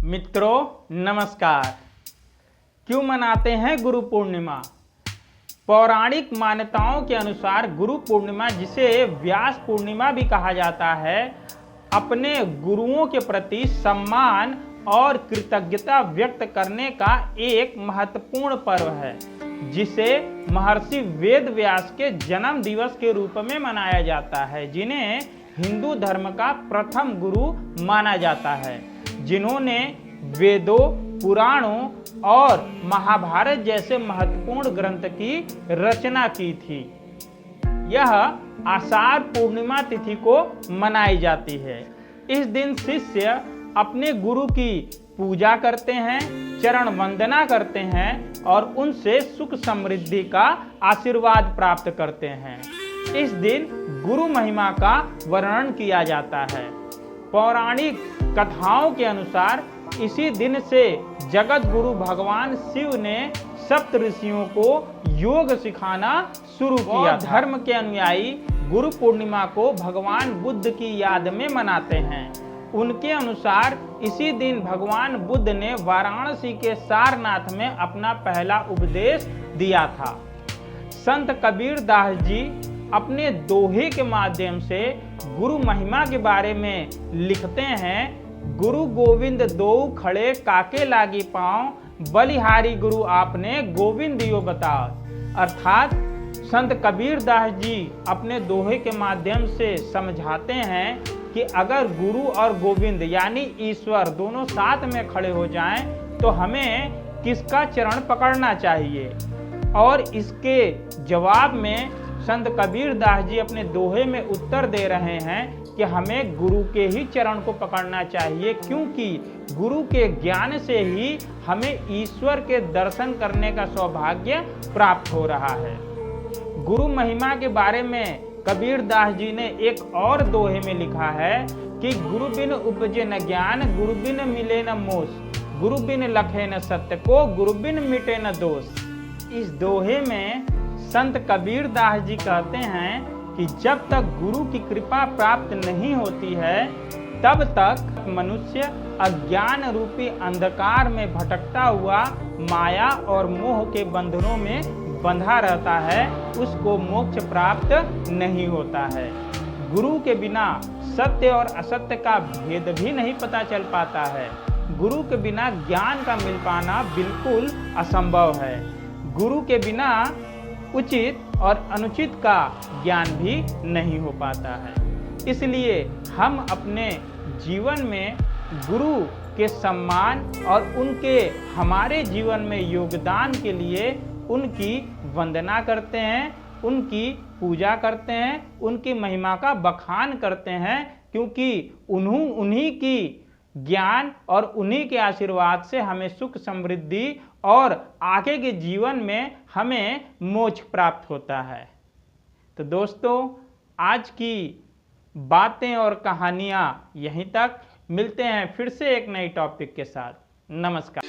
मित्रों नमस्कार। क्यों मनाते हैं गुरु पूर्णिमा? पौराणिक मान्यताओं के अनुसार गुरु पूर्णिमा, जिसे व्यास पूर्णिमा भी कहा जाता है, अपने गुरुओं के प्रति सम्मान और कृतज्ञता व्यक्त करने का एक महत्वपूर्ण पर्व है, जिसे महर्षि वेद व्यास के जन्म दिवस के रूप में मनाया जाता है, जिन्हें हिंदू धर्म का प्रथम गुरु माना जाता है, जिन्होंने वेदों, पुराणों और महाभारत जैसे महत्वपूर्ण ग्रंथ की रचना की थी। यह आषाढ़ पूर्णिमा तिथि को मनाई जाती है। इस दिन शिष्य अपने गुरु की पूजा करते हैं, चरण वंदना करते हैं और उनसे सुख समृद्धि का आशीर्वाद प्राप्त करते हैं। इस दिन गुरु महिमा का वर्णन किया जाता है। पौराणिक कथाओं के अनुसार इसी दिन से जगत गुरु भगवान शिव ने सप्त ऋषियों को योग सिखाना शुरू किया। धर्म के अनुयायी गुरु पूर्णिमा को भगवान बुद्ध की याद में मनाते हैं। उनके अनुसार इसी दिन भगवान बुद्ध ने वाराणसी के सारनाथ में अपना पहला उपदेश दिया था। संत कबीर दास जी अपने दोहे के माध्यम से गुरु महिमा के बारे में लिखते हैं। गुरु गोविंद दो खड़े काके लागी पाँव, बलिहारी गुरु आपने गोविंद दियो बताओ। अर्थात संत कबीर दास जी अपने दोहे के माध्यम से समझाते हैं कि अगर गुरु और गोविंद यानी ईश्वर दोनों साथ में खड़े हो जाएं तो हमें किसका चरण पकड़ना चाहिए। और इसके जवाब में संत कबीर दास जी अपने दोहे में उत्तर दे रहे हैं कि हमें गुरु के ही चरण को पकड़ना चाहिए, क्योंकि गुरु के ज्ञान से ही हमें ईश्वर के दर्शन करने का सौभाग्य प्राप्त हो रहा है। गुरु महिमा के बारे में कबीर दास जी ने एक और दोहे में लिखा है कि गुरु बिन उपजे न ज्ञान, गुरु बिन मिले न मोष, गुरु बिन लखे न सत्य को, गुरु बिन मिटे न दोष। इस दोहे में संत कबीर दास जी कहते हैं कि जब तक गुरु की कृपा प्राप्त नहीं होती है तब तक मनुष्य अज्ञान रूपी अंधकार में भटकता हुआ माया और मोह के बंधनों में बंधा रहता है, उसको मोक्ष प्राप्त नहीं होता है। गुरु के बिना सत्य और असत्य का भेद भी नहीं पता चल पाता है। गुरु के बिना ज्ञान का मिल पाना बिल्कुल असंभव है। गुरु के बिना उचित और अनुचित का ज्ञान भी नहीं हो पाता है। इसलिए हम अपने जीवन में गुरु के सम्मान और उनके हमारे जीवन में योगदान के लिए उनकी वंदना करते हैं, उनकी पूजा करते हैं, उनकी महिमा का बखान करते हैं, क्योंकि उन्हीं की ज्ञान और उन्हीं के आशीर्वाद से हमें सुख समृद्धि और आगे के जीवन में हमें मोक्ष प्राप्त होता है। तो दोस्तों, आज की बातें और कहानियाँ यहीं तक। मिलते हैं फिर से एक नई टॉपिक के साथ। नमस्कार।